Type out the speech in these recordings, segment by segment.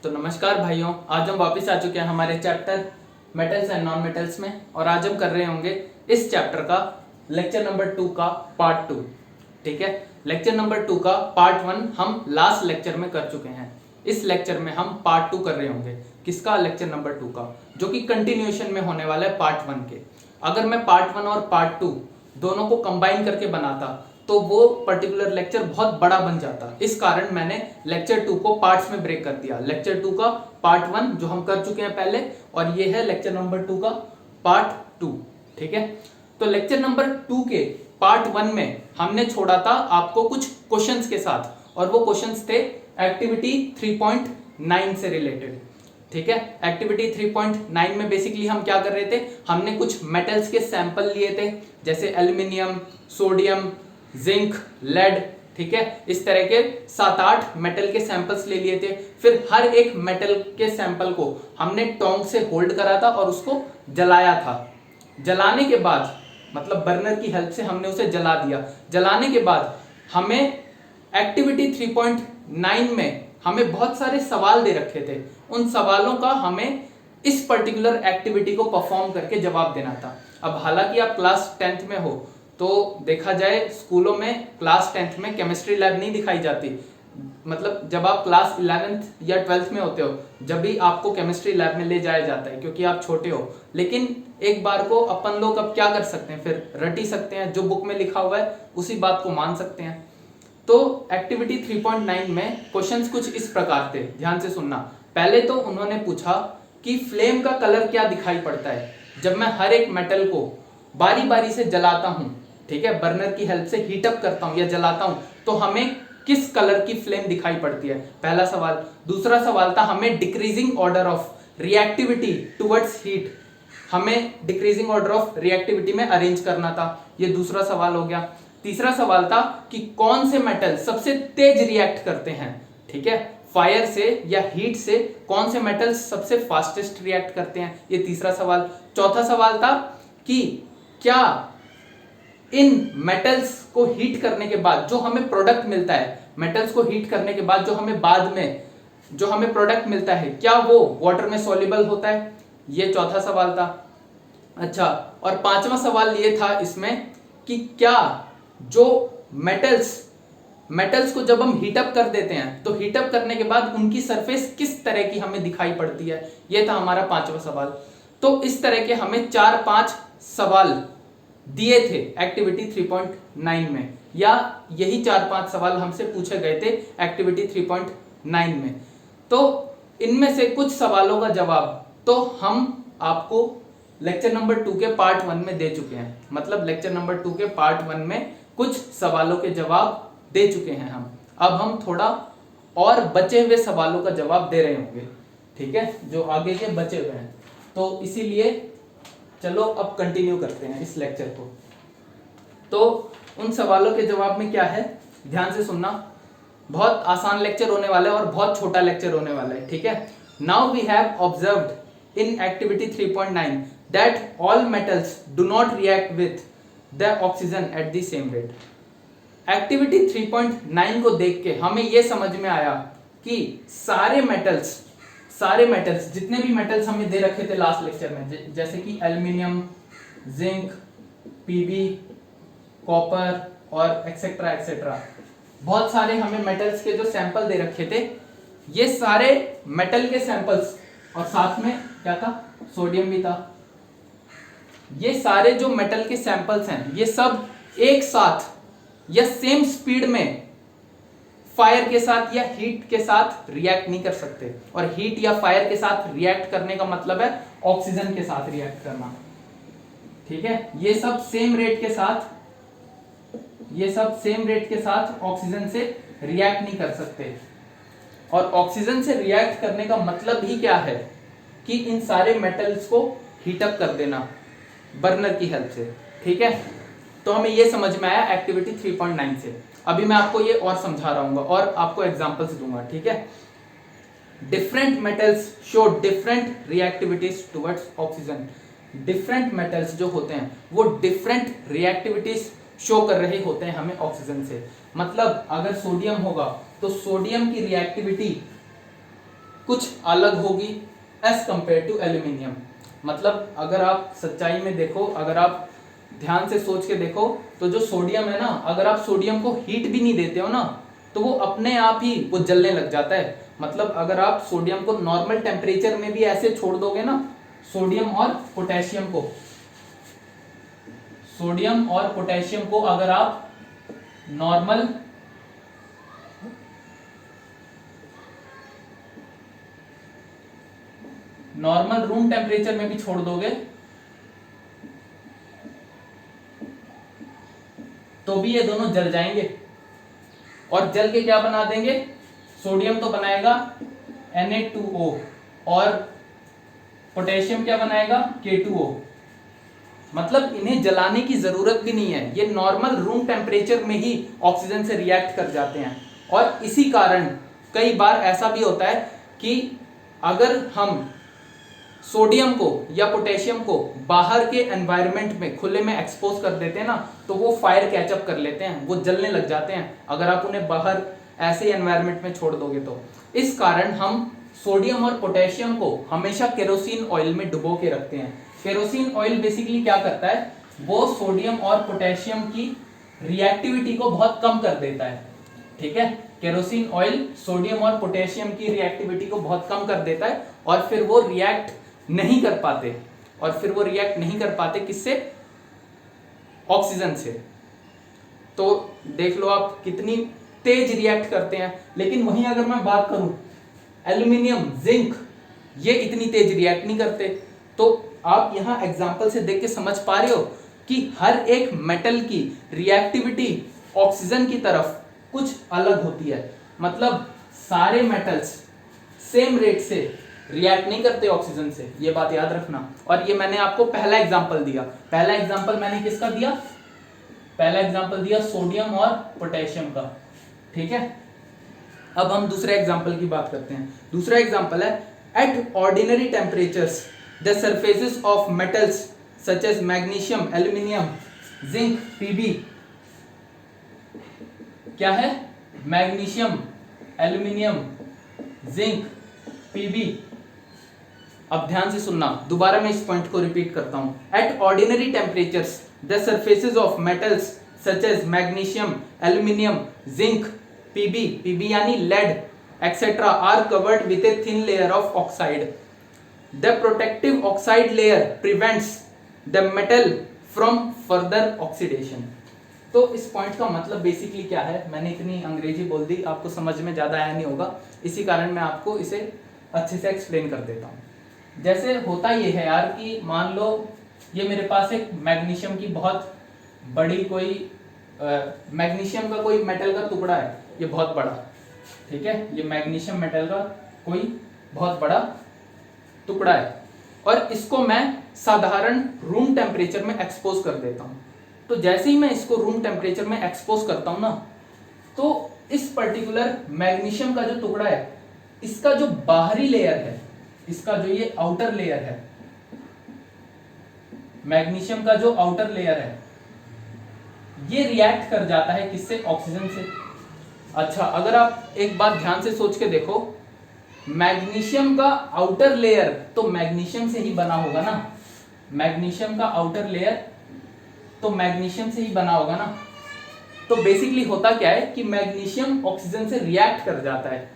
तो नमस्कार भाइयों, आज हम वापस आ चुके हैं हमारे chapter metals and non metals में। और आज हम कर रहे होंगे इस चैप्टर का लेक्चर नंबर 2 का पार्ट 2। ठीक है, लेक्चर नंबर 2 का पार्ट 1 हम लास्ट लेक्चर में कर चुके हैं। इस लेक्चर में हम पार्ट 2 कर रहे होंगे। किसका? लेक्चर नंबर 2 का, जो कि कंटिन्यूएशन में होने वाला है पार्ट 1 के। अगर मैं पार्ट 1 और पार्ट 2 दोनों को कंबाइन करके बनाता तो वो पर्टिकुलर लेक्चर बहुत बड़ा बन जाता। इस कारण मैंने लेक्चर 2 को पार्ट्स में ब्रेक कर दिया। लेक्चर 2 का पार्ट 1 जो हम कर चुके हैं पहले, और ये है लेक्चर नंबर 2 का पार्ट 2। ठीक है, तो लेक्चर नंबर 2 के पार्ट 1 में हमने छोड़ा था आपको कुछ क्वेश्चंस के साथ, और वो क्वेश्चंस थे एक्टिविटी 3.9 से रिलेटेड। ठीक है, एक्टिविटी 3.9 में बेसिकली हम क्या कर रहे थे, हमने कुछ मेटल्स के सैंपल लिए थे, जैसे एल्यूमिनियम, सोडियम, जिंक, लेड। ठीक है, इस तरह के 7-8 मेटल के सैंपल्स ले लिए थे। फिर हर एक मेटल के सैंपल को हमने टोंग से होल्ड करा था और उसको जलाया था। जलाने के बाद, मतलब बर्नर की हेल्प से हमने उसे जला दिया। जलाने के बाद हमें एक्टिविटी 3.9 में हमें बहुत सारे सवाल दे रखे थे। उन सवालों का हमें इस पर्टिकुलर एक्टिविटी को परफॉर्म करके जवाब देना था। अब हालांकि आप क्लास 10th में हो, तो देखा जाए स्कूलों में क्लास 10th में केमिस्ट्री लैब नहीं दिखाई जाती। मतलब जब आप क्लास 11th या 12th में होते हो, जब भी आपको केमिस्ट्री लैब में ले जाया जाता है, क्योंकि आप छोटे हो। लेकिन एक बार को अपन लोग अब क्या कर सकते हैं, फिर रट ही सकते हैं, जो बुक में लिखा हुआ है उसी बात को मान सकते हैं। तो एक्टिविटी 3.9 में क्वेश्चंस कुछ इस प्रकार थे, ध्यान से सुनना। पहले तो उन्होंने पूछा कि फ्लेम का कलर क्या दिखाई पड़ता है जब मैं हर एक मेटल को बारी बारी से जलाता हूं। ठीक है, बर्नर की हेल्प से हीट अप करता हूं या जलाता हूं, तो हमें किस कलर की फ्लेम दिखाई पड़ती है, पहला सवाल। दूसरा सवाल था हमें decreasing order of reactivity towards heat, हमें डिक्रीजिंग ऑर्डर ऑफ रिएक्टिविटी में अरेंज करना था, ये दूसरा सवाल हो गया। तीसरा सवाल था कि कौन से मेटल सबसे तेज रिएक्ट करते हैं। ठीक है, फायर से या हीट से कौन से मेटल्स सबसे फास्टेस्ट रिएक्ट करते हैं, ये तीसरा सवाल। चौथा सवाल था कि क्या इन मेटल्स को हीट करने के बाद जो हमें प्रोडक्ट मिलता है, मेटल्स को हीट करने के बाद जो हमें बाद में जो हमें प्रोडक्ट मिलता है, क्या वो वाटर में सॉल्युबल होता है, ये चौथा सवाल था। अच्छा, और पांचवा सवाल ये था इसमें कि क्या जो मेटल्स को जब हम हीटअप कर देते हैं, तो हीटअप करने के बाद उनकी सरफेस किस तरह की हमें दिखाई पड़ती है, ये था हमारा पांचवा सवाल। तो इस तरह के हमें 4-5 सवाल दिए थे एक्टिविटी 3.9 में, या यही 4-5 सवाल हमसे पूछे गए थे एक्टिविटी 3.9 में। तो इनमें से कुछ सवालों का जवाब तो हम आपको लेक्चर नंबर 2 के पार्ट 1 में दे चुके हैं। मतलब लेक्चर नंबर 2 के पार्ट 1 में कुछ सवालों के जवाब दे चुके हैं हम। अब हम थोड़ा और बचे हुए सवालों का जवाब दे रहे होंगे। ठीक है, जो आगे के बचे हुए हैं। तो इसीलिए चलो अब कंटिन्यू करते हैं इस लेक्चर को। तो उन सवालों के जवाब में क्या है, ध्यान से सुनना। बहुत आसान लेक्चर होने वाला है और बहुत छोटा लेक्चर होने वाला है। ठीक है, now we have observed in activity 3.9 that all metals do not react with the oxygen at the same rate. Activity 3.9 को देख के हमें यह समझ में आया कि सारे मेटल्स जितने भी मेटल्स हमें दे रखे थे लास्ट लेक्चर में, जैसे कि एल्यूमिनियम, जिंक, पीबी, कॉपर और एक्सेट्रा एक्सेट्रा, बहुत सारे हमें मेटल्स के जो सैंपल दे रखे थे, ये सारे मेटल के सैंपल्स, और साथ में क्या था, सोडियम भी था। ये सारे जो मेटल के सैंपल्स हैं, ये सब एक साथ या सेम स्पीड में फायर के साथ या हीट के साथ रिएक्ट नहीं कर सकते। और हीट या फायर के साथ रिएक्ट करने का मतलब है ऑक्सीजन के साथ रिएक्ट करना। ठीक है, ये सब सेम रेट के साथ ऑक्सीजन से रिएक्ट नहीं कर सकते। और ऑक्सीजन से रिएक्ट करने का मतलब ही क्या है कि इन सारे मेटल्स को हीटअप कर देना बर्नर की हेल्प से। ठीक है, तो हमें ये समझ में आया एक्टिविटी 3.9 से। अभी मैं आपको ये और समझा रहा हूँ और आपको एग्जांपल्स दूंगा। ठीक है, different metals show different reactivities towards oxygen. Different metals जो होते हैं वो डिफरेंट रिएक्टिविटीज शो कर रहे होते हैं हमें ऑक्सीजन से। मतलब अगर सोडियम होगा तो सोडियम की रिएक्टिविटी कुछ अलग होगी एज कंपेयर टू एल्यूमिनियम। मतलब अगर आप सच्चाई में देखो, अगर आप ध्यान से सोच के देखो, तो जो सोडियम है ना, अगर आप सोडियम को हीट भी नहीं देते हो ना, तो वो अपने आप ही वो जलने लग जाता है। मतलब अगर आप सोडियम को नॉर्मल टेम्परेचर में भी ऐसे छोड़ दोगे ना, सोडियम और पोटेशियम को, सोडियम और पोटेशियम को अगर आप नॉर्मल रूम टेम्परेचर में भी छोड़ दोगे तो भी ये दोनों जल जाएंगे। और जल के क्या बना देंगे? सोडियम तो बनाएगा Na2O और पोटेशियम क्या बनाएगा? K2O। मतलब इन्हें जलाने की जरूरत भी नहीं है, ये नॉर्मल रूम टेम्परेचर में ही ऑक्सीजन से रिएक्ट कर जाते हैं। और इसी कारण कई बार ऐसा भी होता है कि अगर हम सोडियम को या पोटेशियम को बाहर के एनवायरनमेंट में खुले में एक्सपोज कर देते हैं ना, तो वो फायर कैचअप कर लेते हैं, वो जलने लग जाते हैं अगर आप उन्हें बाहर ऐसे एनवायरनमेंट में छोड़ दोगे तो। इस कारण हम सोडियम और पोटेशियम को हमेशा केरोसिन ऑयल में डुबो के रखते हैं। केरोसिन ऑयल बेसिकली क्या करता है? वो सोडियम और पोटेशियम की रिएक्टिविटी को बहुत कम कर देता है। ठीक है, केरोसिन ऑयल सोडियम और पोटेशियम की रिएक्टिविटी को बहुत कम कर देता है और फिर वो रिएक्ट नहीं कर पाते, किससे? ऑक्सीजन से। तो देख लो आप कितनी तेज रिएक्ट करते हैं। लेकिन वहीं अगर मैं बात करूं एल्यूमिनियम, जिंक, ये इतनी तेज रिएक्ट नहीं करते। तो आप यहां एग्जांपल से देख के समझ पा रहे हो कि हर एक मेटल की रिएक्टिविटी ऑक्सीजन की तरफ कुछ अलग होती है। मतलब सारे मेटल्स सेम रेट से रिएक्ट नहीं करते ऑक्सीजन से, ये बात याद रखना। और ये मैंने आपको पहला एग्जांपल दिया। पहला एग्जांपल मैंने किसका दिया? पहला एग्जांपल दिया सोडियम और पोटेशियम का। ठीक है, अब हम दूसरे एग्जांपल की बात करते हैं। दूसरा एग्जांपल है at ordinary temperatures the surfaces of metals such as magnesium, aluminium, zinc, PB. क्या है? Magnesium, aluminium, zinc, PB. अब ध्यान से सुनना, दोबारा मैं इस पॉइंट को रिपीट करता हूं। At ordinary temperatures the surfaces of metals such as magnesium, aluminium, zinc, PB, PB यानी lead, etcetera are covered with a thin layer of oxide. The protective oxide layer prevents the metal from further oxidation. तो इस point का मतलब basically क्या है? मैंने इतनी अंग्रेजी बोल दी, आपको समझ में ज्यादा आया नहीं होगा, इसी कारण मैं आपको इसे अच्छे से एक्सप्लेन कर देता हूँ। जैसे होता ये है यार कि मान लो ये मेरे पास एक मैग्नीशियम की बहुत बड़ी कोई मैग्नीशियम का कोई मेटल का टुकड़ा है, ये बहुत बड़ा। ठीक है, ये मैग्नीशियम मेटल का कोई बहुत बड़ा टुकड़ा है और इसको मैं साधारण रूम टेम्परेचर में एक्सपोज कर देता हूँ। तो जैसे ही मैं इसको रूम टेम्परेचर में एक्सपोज करता हूँ ना, तो इस पर्टिकुलर मैग्नीशियम का जो टुकड़ा है, इसका जो बाहरी लेयर है, इसका जो ये आउटर लेयर है, मैग्नीशियम का जो आउटर लेयर है, ये रिएक्ट कर जाता है किससे? ऑक्सीजन से। अच्छा, अगर आप एक बात ध्यान से सोच के देखो, मैग्नीशियम का आउटर लेयर तो मैग्नीशियम से ही बना होगा ना, मैग्नीशियम का आउटर लेयर तो मैग्नीशियम से ही बना होगा ना। तो बेसिकली होता क्या है कि मैग्नीशियम ऑक्सीजन से रिएक्ट कर जाता है,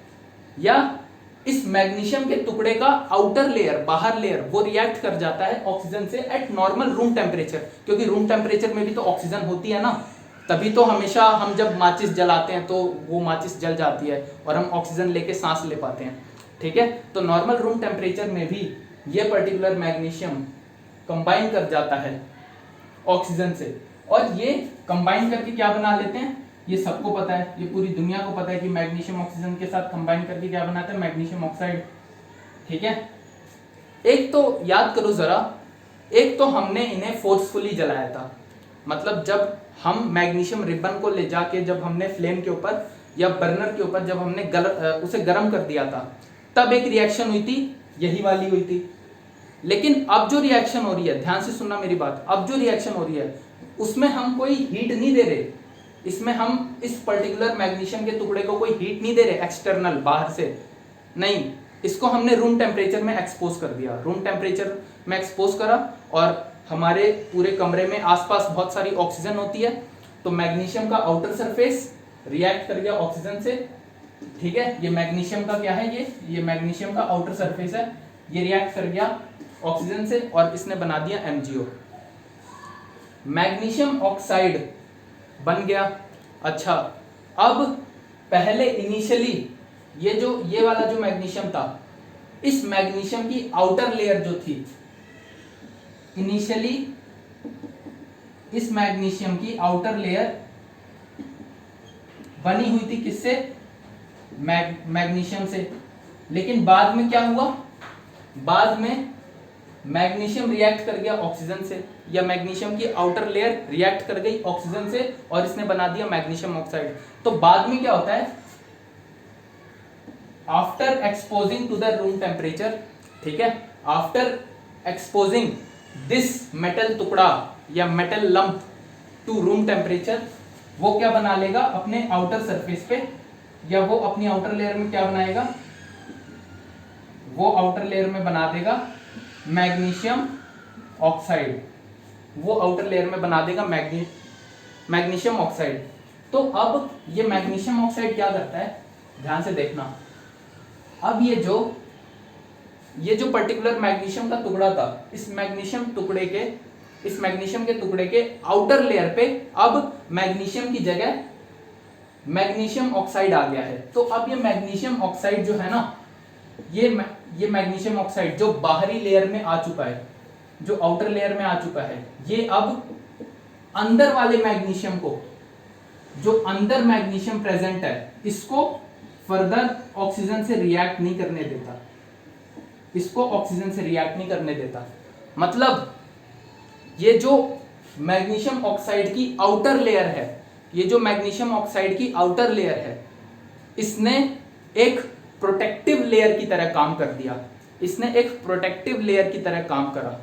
या इस मैग्नीशियम के टुकड़े का आउटर लेयर, बाहर लेयर, वो रिएक्ट कर जाता है ऑक्सीजन से एट नॉर्मल रूम टेम्परेचर। क्योंकि रूम टेम्परेचर में भी तो ऑक्सीजन होती है ना, तभी तो हमेशा हम जब माचिस जलाते हैं तो वो माचिस जल जाती है और हम ऑक्सीजन लेके सांस ले पाते हैं। ठीक है, तो नॉर्मल रूम टेम्परेचर में भी ये पर्टिकुलर मैग्नीशियम कंबाइन कर जाता है ऑक्सीजन से, और ये कंबाइन करके क्या बना लेते हैं? ये सबको पता है, ये पूरी दुनिया को पता है कि मैग्नीशियम ऑक्सीजन के साथ कंबाइन करके क्या बनाते हैं? Magnesium oxide. ठीक है, एक तो याद करो जरा, एक तो हमने इन्हें फोर्सफुली जलाया था। मतलब जब हम मैग्नीशियम रिबन को ले जाके जब हमने फ्लेम के ऊपर या बर्नर के ऊपर जब हमने उसे गर्म कर दिया था, तब एक रिएक्शन हुई थी, यही वाली हुई थी। लेकिन अब जो रिएक्शन हो रही है, ध्यान से सुनना मेरी बात, अब जो रिएक्शन हो रही है उसमें हम कोई हीट नहीं दे रहे, इसमें हम इस पर्टिकुलर मैग्नीशियम के टुकड़े को कोई हीट नहीं दे रहे एक्सटर्नल, बाहर से नहीं, इसको हमने रूम टेम्परेचर में एक्सपोज कर दिया, रूम टेम्परेचर में एक्सपोज करा, और हमारे पूरे कमरे में आसपास बहुत सारी ऑक्सीजन होती है, तो मैग्नीशियम का आउटर सरफेस रिएक्ट कर गया ऑक्सीजन से, ठीक है। ये मैग्नीशियम का क्या है, ये मैग्नीशियम का आउटर सरफेस है, ये रिएक्ट कर गया ऑक्सीजन से और इसने बना दिया MgO, मैग्नीशियम ऑक्साइड बन गया। अच्छा, अब पहले इनिशियली ये वाला जो मैग्नीशियम था, इस मैग्नीशियम की आउटर लेयर जो थी, इनिशियली इस मैग्नीशियम की आउटर लेयर बनी हुई थी किससे, मैग्नीशियम से, लेकिन बाद में क्या हुआ, बाद में मैग्नीशियम रिएक्ट कर गया ऑक्सीजन से, या मैग्नीशियम की आउटर लेयर रिएक्ट कर गई ऑक्सीजन से और इसने बना दिया मैग्नीशियम ऑक्साइड। तो बाद में क्या होता है, after exposing to the room temperature, ठीक है, आफ्टर एक्सपोजिंग दिस मेटल टुकड़ा या metal lump to room temperature, वो क्या बना लेगा अपने आउटर सरफेस पे, या वो अपनी आउटर लेयर में क्या बनाएगा, वो आउटर लेयर में बना देगा मैग्नीशियम ऑक्साइड, वो आउटर लेयर में बना देगा मैग्नीशियम ऑक्साइड। तो अब ये मैग्नीशियम ऑक्साइड क्या करता है, ध्यान से देखना, अब ये जो पर्टिकुलर मैग्नीशियम का टुकड़ा था, इस मैग्नीशियम के टुकड़े के आउटर लेयर पे अब मैग्नीशियम की जगह मैग्नीशियम ऑक्साइड आ गया है। तो अब ये मैग्नीशियम ऑक्साइड जो है ना, ये मैग्नीशियम ऑक्साइड जो बाहरी लेयर में आ चुका है, जो आउटर लेयर में आ चुका है, ये अब अंदर वाले मैग्नीशियम को, जो अंदर मैग्नीशियम प्रेजेंट है, इसको फर्दर ऑक्सीजन से रिएक्ट नहीं करने देता, इसको ऑक्सीजन से रिएक्ट नहीं करने देता। मतलब ये जो मैग्नीशियम ऑक्साइड की आउटर लेयर है, ये जो मैग्नीशियम ऑक्साइड की आउटर लेयर है, इसने एक प्रोटेक्टिव लेयर की तरह काम कर दिया, इसने एक प्रोटेक्टिव लेयर की तरह काम करा।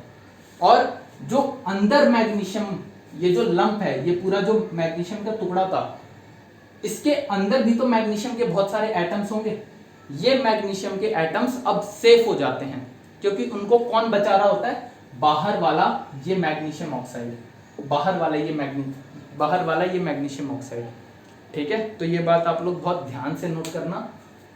और जो अंदर मैग्नीशियम, ये जो लंप है, ये पूरा जो मैग्नीशियम का टुकड़ा था, इसके अंदर भी तो मैग्नीशियम के बहुत सारे एटम्स होंगे, ये मैग्नीशियम के एटम्स अब सेफ हो जाते हैं, क्योंकि उनको कौन बचा रहा होता है, बाहर वाला ये मैग्नीशियम ऑक्साइड, बाहर वाला ये मैग्नीशियम ऑक्साइड, ठीक है। तो ये बात आप लोग बहुत ध्यान से नोट करना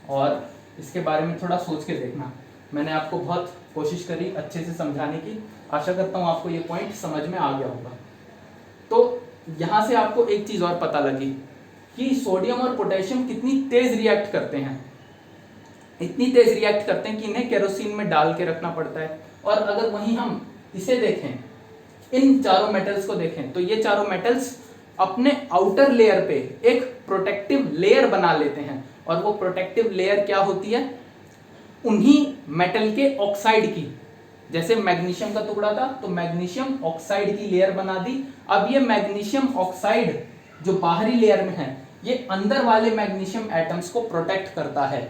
और इसके बारे में थोड़ा सोच के देखना। मैंने आपको बहुत कोशिश करी अच्छे से समझाने की, आशा करता हूँ आपको ये पॉइंट समझ में आ गया होगा। तो यहाँ से आपको एक चीज और पता लगी कि सोडियम और पोटेशियम कितनी तेज रिएक्ट करते हैं, इतनी तेज रिएक्ट करते हैं कि इन्हें केरोसिन में डाल के रखना पड़ता है। और अगर वहीं हम इसे देखें, इन चारों मेटल्स को देखें, तो ये चारों मेटल्स अपने आउटर लेयर पे एक प्रोटेक्टिव लेयर बना लेते हैं, और वो प्रोटेक्टिव लेयर क्या होती है, उन्हीं मेटल के ऑक्साइड की, जैसे मैग्नीशियम का टुकड़ा था तो मैग्नीशियम ऑक्साइड की लेयर बना दी। अब ये मैग्नीशियम ऑक्साइड जो बाहरी लेयर में है, ये अंदर वाले मैग्नीशियम एटम्स को प्रोटेक्ट करता है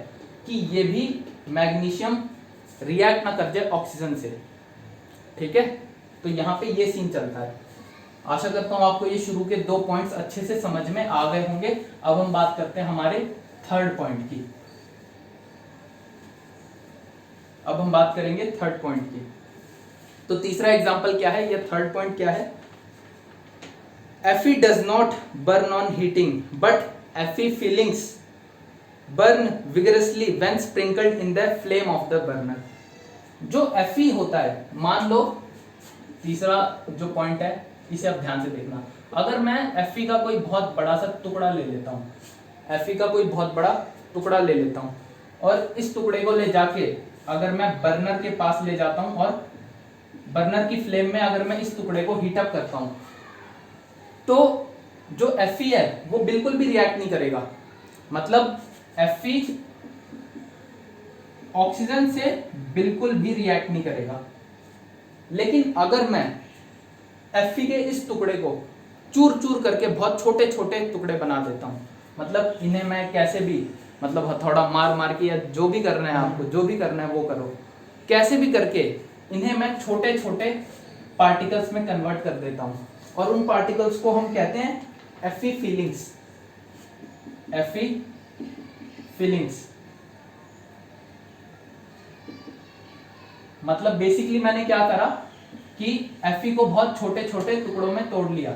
कि ये भी मैग्नीशियम रिएक्ट ना कर जाए ऑक्सीजन से, ठीक है। तो यहाँ पे ये सीन चलता है। आशा करता हूँ आपको ये शुरू के 2 पॉइंट्स अच्छे से समझ में आ गए होंगे। अब हम बात करते हैं हमारे थर्ड पॉइंट की। अब हम बात करेंगे थर्ड पॉइंट की। तो तीसरा एग्जांपल क्या है, या थर्ड पॉइंट क्या है, Fe does not burn on heating, but Fe fillings burn vigorously when sprinkled in the flame of the burner। जो Fe होता है, मान लो तीसरा जो पॉइंट है इसे आप ध्यान से देखना। अगर मैं Fe का कोई बहुत बड़ा सा टुकड़ा ले लेता हूँ, Fe का कोई बहुत बड़ा टुकड़ा ले लेता हूँ, और इस टुकड़े को ले जाके अगर मैं बर्नर के पास ले जाता हूँ और बर्नर की फ्लेम में अगर मैं इस टुकड़े को हीट अप करता हूँ, तो जो Fe है वो बिल्कुल भी रिएक्ट नहीं करेगा। मतलब Fe ऑक्सीजन से बिल्कुल भी रिएक्ट नहीं करेगा। लेकिन अगर मैं Fe के इस टुकड़े को चूर चूर करके बहुत छोटे छोटे टुकड़े बना देता हूँ, मतलब इन्हें मैं कैसे भी, मतलब हथौड़ा मार मार के, या जो भी करना है आपको, जो भी करना है वो करो, कैसे भी करके इन्हें मैं छोटे छोटे पार्टिकल्स में कन्वर्ट कर देता हूँ, और उन पार्टिकल्स को हम कहते हैं Fe फीलिंग्स। Fe feelings. मतलब बेसिकली मैंने क्या करा कि Fe को बहुत छोटे छोटे टुकड़ों में तोड़ लिया,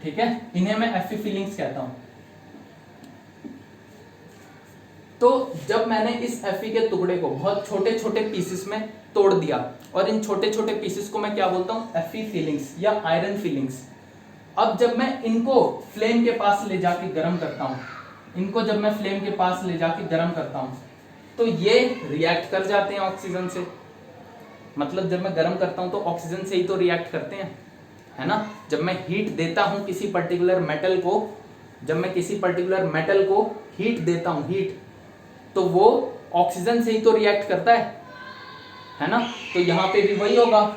ठीक है, इन्हें मैं Fe फीलिंग्स कहता हूं। तो जब मैंने इस Fe के टुकड़े को बहुत छोटे छोटे पीसेस में तोड़ दिया, और इन छोटे छोटे पीसेस को मैं क्या बोलता हूं, Fe फीलिंग्स या आयरन फीलिंग्स। अब जब मैं इनको फ्लेम के पास ले जाके गर्म करता हूं, इनको जब मैं फ्लेम के पास ले जाके गर्म करता हूं, तो ये रिएक्ट कर जाते हैं ऑक्सीजन से। मतलब जब मैं गर्म करता हूं तो ऑक्सीजन से ही तो रिएक्ट करते हैं, है ना। जब मैं हीट देता हूं किसी पर्टिकुलर मेटल को, जब मैं किसी पर्टिकुलर मेटल को हीट देता हूं, हीट, तो वो ऑक्सीजन से ही तो रिएक्ट करता है ना। तो यहां पे भी वही होगा।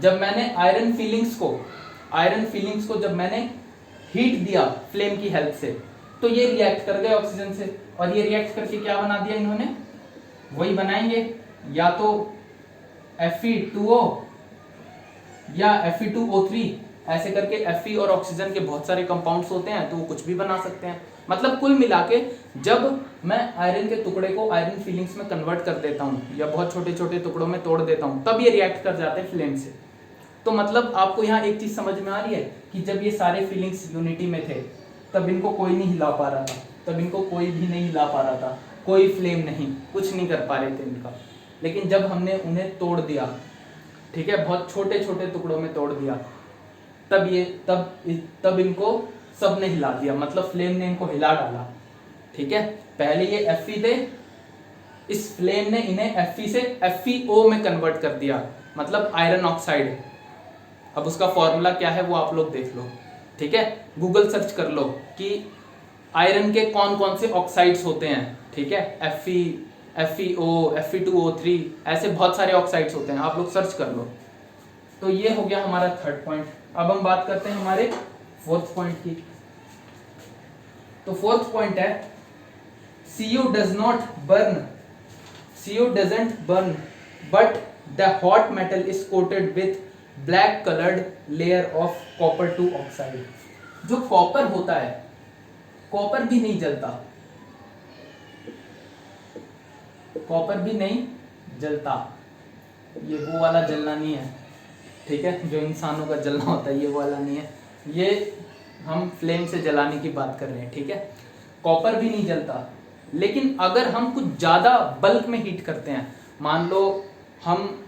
जब मैंने आयरन फीलिंग्स को जब मैंने हीट दिया फ्लेम की हेल्प से, तो ये रिएक्ट कर गए ऑक्सीजन से, और ये रिएक्ट करके क्या बना दिया इन्होंने, वही बनाएंगे, या तो Fe2O या Fe2O3, ऐसे करके Fe और ऑक्सीजन के बहुत सारे कंपाउंड्स होते हैं, तो वो कुछ भी बना सकते हैं। मतलब कुल मिला के जब मैं आयरन के टुकड़े को आयरन फीलिंग्स में कन्वर्ट कर देता हूँ या बहुत छोटे छोटे टुकड़ों में तोड़ देता हूँ, तब ये रिएक्ट कर जाते हैं फ्लेम से। तो मतलब आपको यहाँ एक चीज समझ में आ रही है कि जब ये सारे फीलिंग्स यूनिटी में थे, तब इनको कोई नहीं हिला पा रहा था, तब इनको कोई भी नहीं हिला पा रहा था, कोई फ्लेम नहीं, कुछ नहीं कर पा रहे थे इनका। लेकिन जब हमने उन्हें तोड़ दिया, ठीक है, बहुत छोटे छोटे टुकड़ों में तोड़ दिया, तब इनको सब ने हिला दिया, मतलब फ्लेम ने इनको हिला डाला, ठीक है। पहले ये Fe थे, इस फ्लेम ने इन्हें Fe से FeO में कन्वर्ट कर दिया, मतलब आयरन ऑक्साइड। अब उसका फॉर्मूला क्या है वो आप लोग देख लो, ठीक है, गूगल सर्च कर लो कि आयरन के कौन कौन से ऑक्साइड्स होते हैं, ठीक है, Fe, FeO, Fe2O3, ऐसे बहुत सारे ऑक्साइड्स होते हैं, आप लोग सर्च कर लो। तो ये हो गया हमारा थर्ड पॉइंट। अब हम बात करते हैं हमारे फोर्थ पॉइंट की। तो फोर्थ पॉइंट है CO doesn't burn but the hot metal is coated with black colored layer of copper 2 oxide। जो कॉपर होता है, कॉपर भी नहीं जलता, कॉपर भी नहीं जलता, ये वो वाला जलना नहीं है, ठीक है, जो इंसानों का जलना होता है ये वाला नहीं है, ये हम फ्लेम से जलाने की बात कर रहे हैं, ठीक है। कॉपर भी नहीं जलता, लेकिन अगर हम कुछ ज़्यादा बल्क में हीट करते हैं, मान लो हम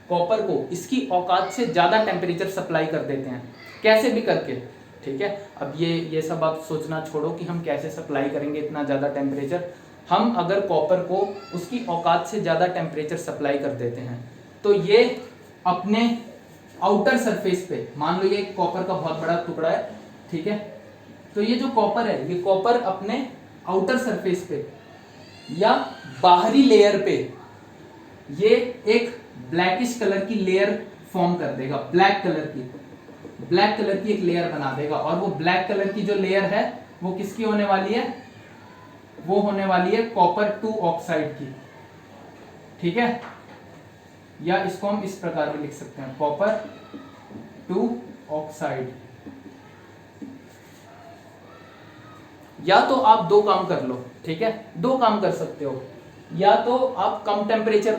कॉपर को इसकी औकात से ज़्यादा टेम्परेचर सप्लाई कर देते हैं, कैसे भी करके, ठीक है। अब ये सब आप सोचना छोड़ो कि हम कैसे सप्लाई करेंगे इतना ज़्यादा टेम्परेचर। हम अगर कॉपर को उसकी औकात से ज़्यादा टेम्परेचर सप्लाई कर देते हैं, तो ये अपने आउटर सरफेस पे, मान लो ये कॉपर का बहुत बड़ा टुकड़ा है, ठीक है, तो ये जो कॉपर है, ये कॉपर अपने आउटर सरफेस पे या बाहरी लेयर पे ये एक ब्लैकिश कलर की लेयर फॉर्म कर देगा, ब्लैक कलर की एक लेयर बना देगा, और वो ब्लैक कलर की जो लेयर है वो किसकी होने वाली है, वो होने वाली है कॉपर 2 ऑक्साइड की, ठीक है। या इसको हम इस प्रकार भी लिख सकते हैं, कॉपर 2 ऑक्साइड। या तो आप दो काम कर लो, ठीक है, दो काम कर सकते हो, या तो आप कम टेम्परेचर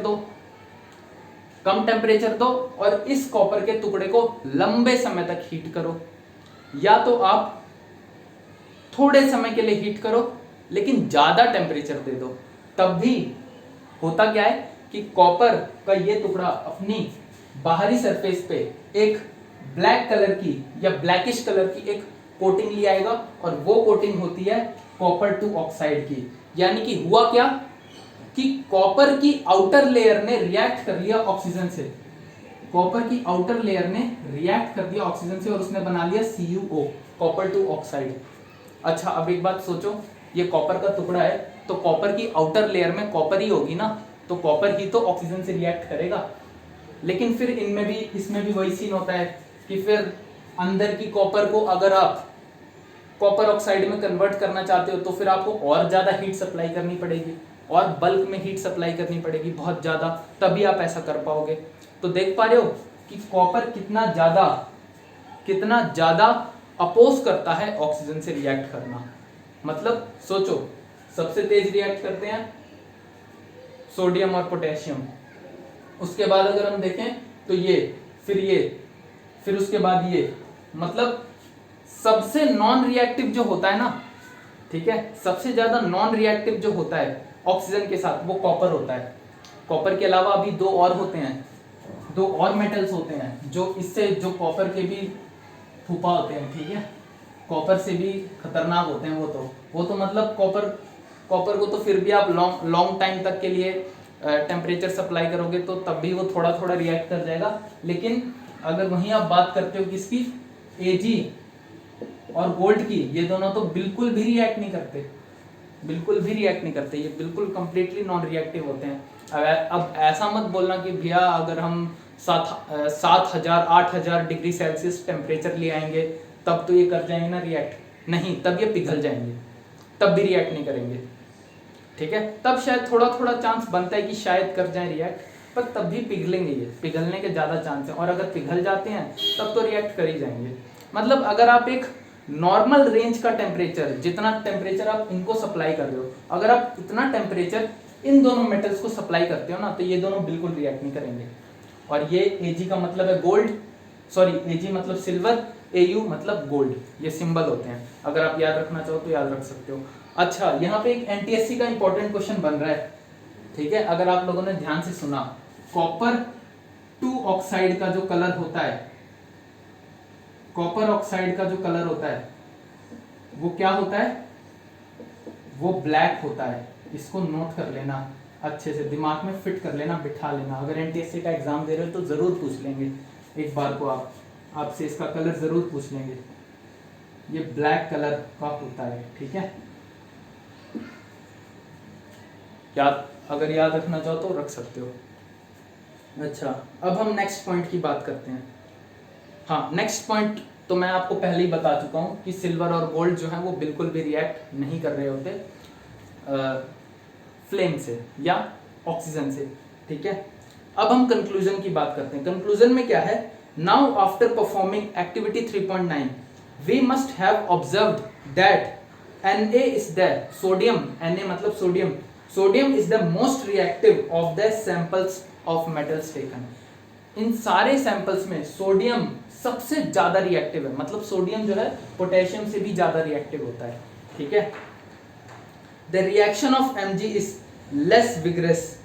दो और इस कॉपर के टुकड़े को लंबे समय तक हीट करो, या तो आप थोड़े समय के लिए हीट करो लेकिन ज्यादा टेम्परेचर दे दो। तब भी होता क्या है कि कॉपर का ये टुकड़ा अपनी बाहरी सरफेस पे एक ब्लैक कलर की या ब्लैकिश कलर की एक कोटिंग ले आएगा, और वो कोटिंग होती है कॉपर 2 ऑक्साइड की। यानी कि हुआ क्या कि कॉपर की आउटर लेयर ने रिएक्ट कर लिया ऑक्सीजन से, कॉपर की आउटर लेयर ने रिएक्ट कर दिया ऑक्सीजन से और उसने बना लिया CuO, कॉपर 2 ऑक्साइड। अच्छा, अब एक बात सोचो, ये कॉपर का टुकड़ा है तो कॉपर की आउटर लेयर में कॉपर ही होगी ना, तो कॉपर ही तो ऑक्सीजन से रिएक्ट करेगा। लेकिन फिर इसमें भी वही सीन होता है कि फिर अंदर की कॉपर को अगर आप कॉपर ऑक्साइड में कन्वर्ट करना चाहते हो तो फिर आपको और ज्यादा हीट सप्लाई करनी पड़ेगी, और बल्क में हीट सप्लाई करनी पड़ेगी बहुत ज्यादा, तभी आप ऐसा कर पाओगे। तो देख पा रहे हो कि कॉपर कितना ज्यादा अपोज करता है ऑक्सीजन से रिएक्ट करना। मतलब सोचो, सबसे तेज रिएक्ट करते हैं सोडियम और पोटेशियम। उसके बाद अगर हम देखें तो ये, फिर उसके बाद ये, मतलब सबसे नॉन रिएक्टिव जो होता है ना, ठीक है, सबसे ज्यादा नॉन रिएक्टिव जो होता है ऑक्सीजन के साथ वो कॉपर होता है। कॉपर के अलावा अभी दो और होते हैं, दो और मेटल्स होते हैं जो इससे, जो कॉपर के भी फूफा होते हैं, ठीक है, कॉपर से भी खतरनाक होते हैं वो तो मतलब कॉपर को तो फिर भी आप लॉन्ग टाइम तक के लिए टेम्परेचर सप्लाई करोगे तो तब भी वो थोड़ा थोड़ा रिएक्ट कर जाएगा। लेकिन अगर वहीं आप बात करते हो किसकी, एजी और गोल्ड की, ये दोनों तो बिल्कुल भी रिएक्ट नहीं करते, ये बिल्कुल कंप्लीटली नॉन रिएक्टिव होते हैं। अब ऐसा मत बोलना कि भैया अगर हम 7,000 8,000 डिग्री सेल्सियस टेम्परेचर ले आएंगे तब तो ये कर जाएंगे ना रिएक्ट, नहीं, तब ये पिघल जाएंगे, तब भी रिएक्ट नहीं करेंगे, ठीक है। तब शायद थोड़ा थोड़ा चांस बनता है कि शायद कर जाए रिएक्ट, पर तब भी पिघलेंगे, ये पिघलने के ज़्यादा चांस हैं, और अगर पिघल जाते हैं तब तो रिएक्ट कर ही जाएंगे। मतलब अगर आप एक नॉर्मल रेंज का टेम्परेचर, जितना टेम्परेचर आप इनको सप्लाई कर रहे हो, अगर आप इतना टेम्परेचर इन दोनों मेटल्स को सप्लाई करते हो ना, तो ये दोनों बिल्कुल रिएक्ट नहीं करेंगे। और ये Ag का मतलब है गोल्ड, सॉरी Ag मतलब सिल्वर, Au मतलब गोल्ड, ये सिंबल होते हैं। अगर आप याद रखना चाहो तो याद रख सकते हो। अच्छा, यहाँ पे एक एनटीएससी का इंपॉर्टेंट क्वेश्चन बन रहा है, ठीक है, अगर आप लोगों ने ध्यान से सुना, कॉपर 2 ऑक्साइड का जो कलर होता है, कॉपर ऑक्साइड का जो कलर होता है वो क्या होता है, वो ब्लैक होता है। इसको नोट कर लेना, अच्छे से दिमाग में फिट कर लेना, बिठा लेना। अगर एनटीएससी का एग्जाम दे रहे हो तो जरूर पूछ लेंगे एक बार को, आपसे इसका कलर जरूर पूछ लेंगे। ये ब्लैक कलर का होता है, ठीक है, अगर याद रखना चाहो तो रख सकते हो। अच्छा, अब हम नेक्स्ट पॉइंट की बात करते हैं। हाँ, नेक्स्ट पॉइंट तो मैं आपको पहले ही बता चुका हूँ कि सिल्वर और गोल्ड जो है वो बिल्कुल भी रिएक्ट नहीं कर रहे होते फ्लेम से या ऑक्सीजन से, ठीक है। अब हम कंक्लूजन की बात करते हैं। कंक्लूजन में क्या है, now after performing activity 3.9 we must have observed that Na is the sodium, Na मतलब sodium, sodium is the most reactive of the samples of metals taken. इन सारे सैंपल्स में सोडियम सबसे ज्यादा रिएक्टिव है, मतलब सोडियम जो है पोटेशियम से भी ज्यादा रिएक्टिव होता है, ठीक है। The reaction of Mg is less vigorous,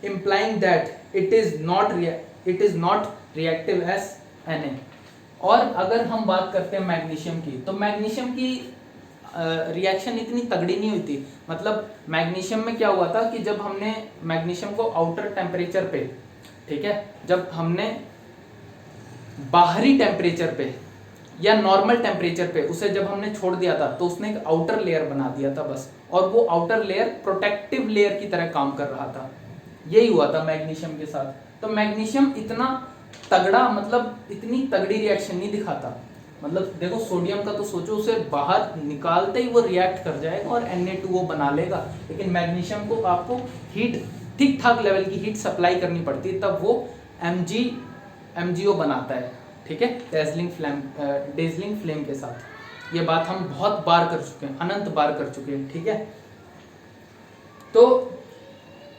implying that it is not reactive as Na। और अगर हम बात करते हैं मैग्नीशियम की, तो मैग्नीशियम की रिएक्शन इतनी तगड़ी नहीं हुई थी। मतलब मैग्नीशियम में क्या हुआ था कि जब हमने मैग्नीशियम को आउटर टेम्परेचर पे, ठीक है, जब हमने बाहरी टेम्परेचर पे या नॉर्मल टेम्परेचर पे उसे जब हमने छोड़ दिया था तो उसने एक आउटर लेयर बना दिया था बस, और वो आउटर लेयर प्रोटेक्टिव लेयर की तरह काम कर रहा था। यही हुआ था मैग्नीशियम के साथ। तो मैग्नीशियम इतना तगड़ा, मतलब इतनी तगड़ी रिएक्शन नहीं दिखाता। मतलब देखो सोडियम का तो सोचो, उसे बाहर निकालते ही वो रिएक्ट कर जाएगा और Na2O बना लेगा, लेकिन मैग्नीशियम को आपको हीट, ठीक ठाक लेवल की हीट सप्लाई करनी पड़ती है, तब वो MgO बनाता है, ठीक है, डेजलिंग फ्लेम के साथ। ये बात हम बहुत बार कर चुके हैं, अनंत बार कर चुके हैं, ठीक है। तो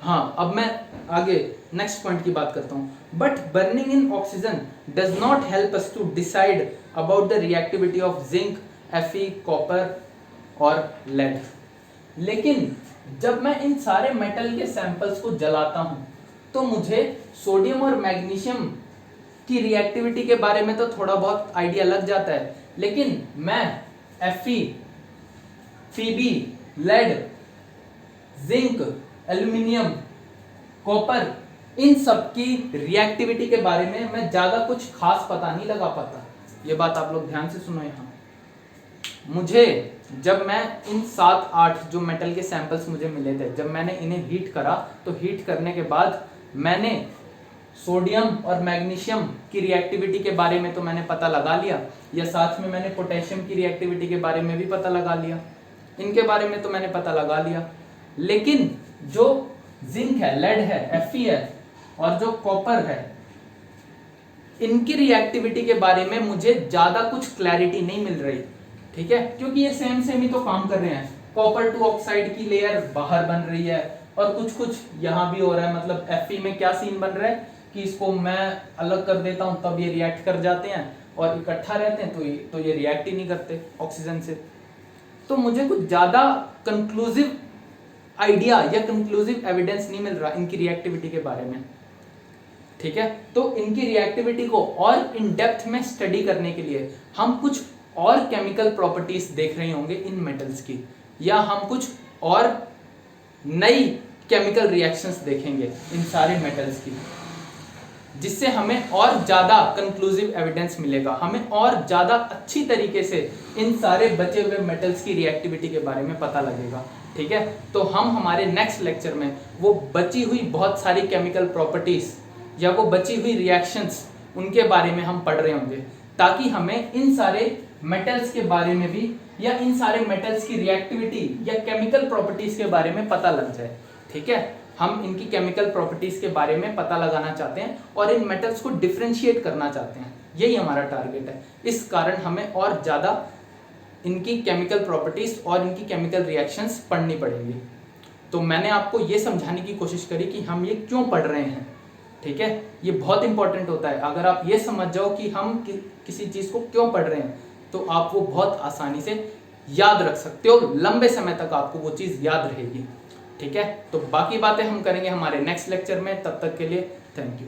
हाँ, अब मैं आगे नेक्स्ट पॉइंट की बात करता हूँ। But burning in oxygen does not help us to decide about the reactivity of zinc, Fe, copper और लेड। लेकिन जब मैं इन सारे मेटल के सैंपल्स को जलाता हूँ तो मुझे सोडियम और मैग्नीशियम की रिएक्टिविटी के बारे में तो थोड़ा बहुत आइडिया लग जाता है, लेकिन मैं Fe, Pb, lead, zinc, aluminium, copper, इन सब की रिएक्टिविटी के बारे में मैं ज्यादा कुछ खास पता नहीं लगा पाता। ये बात आप लोग ध्यान से सुनो। यहाँ मुझे, जब मैं इन 7-8 जो मेटल के सैंपल्स मुझे मिले थे, जब मैंने इन्हें हीट करा तो हीट करने के बाद मैंने सोडियम और मैग्नीशियम की रिएक्टिविटी के बारे में तो मैंने पता लगा लिया, या साथ में मैंने पोटेशियम की रिएक्टिविटी के बारे में भी पता लगा लिया, इनके बारे में तो मैंने पता लगा लिया। लेकिन जो जिंक है, लेड है, Fe है और जो कॉपर है, इनकी रिएक्टिविटी के बारे में मुझे ज्यादा कुछ क्लैरिटी नहीं मिल रही, ठीक है, क्योंकि ये सेम ही तो काम कर रहे हैं। कॉपर 2 ऑक्साइड की लेयर बाहर बन रही है, और कुछ कुछ यहाँ भी हो रहा है। मतलब Fe में क्या सीन बन रहा है कि इसको मैं अलग कर देता हूँ तब ये रिएक्ट कर जाते हैं, और इकट्ठा रहते हैं तो ये रिएक्ट ही नहीं करते ऑक्सीजन से। तो मुझे कुछ ज़्यादा कंक्लूसिव आइडिया या कंक्लूसिव एविडेंस नहीं मिल रहा इनकी रिएक्टिविटी के बारे में, ठीक है। तो इनकी रिएक्टिविटी को और इन डेप्थ में स्टडी करने के लिए हम कुछ और केमिकल प्रॉपर्टीज देख रहे होंगे इन मेटल्स की, या हम कुछ और नई केमिकल रिएक्शंस देखेंगे इन सारे मेटल्स की, जिससे हमें और ज़्यादा कंक्लूसिव एविडेंस मिलेगा, हमें और ज़्यादा अच्छी तरीके से इन सारे बचे हुए मेटल्स की रिएक्टिविटी के बारे में पता लगेगा, ठीक है। तो हम हमारे नेक्स्ट लेक्चर में वो बची हुई बहुत सारी केमिकल प्रॉपर्टीज़ या वो बची हुई रिएक्शंस उनके बारे में हम पढ़ रहे होंगे, ताकि हमें इन सारे मेटल्स के बारे में भी या इन सारे मेटल्स की रिएक्टिविटी या केमिकल प्रॉपर्टीज़ के बारे में पता लग जाए, ठीक है। हम इनकी केमिकल प्रॉपर्टीज के बारे में पता लगाना चाहते हैं और इन मेटल्स को डिफरेंशिएट करना चाहते हैं, यही हमारा टारगेट है। इस कारण हमें और ज़्यादा इनकी केमिकल प्रॉपर्टीज और इनकी केमिकल रिएक्शंस पढ़नी पड़ेंगी। तो मैंने आपको ये समझाने की कोशिश करी कि हम ये क्यों पढ़ रहे हैं, ठीक है। ये बहुत इंपॉर्टेंट होता है। अगर आप ये समझ जाओ कि हम किसी चीज़ को क्यों पढ़ रहे हैं तो आप वो बहुत आसानी से याद रख सकते हो, लंबे समय तक आपको वो चीज़ याद रहेगी, ठीक है। तो बाकी बातें हम करेंगे हमारे नेक्स्ट लेक्चर में। तब तक के लिए थैंक यू।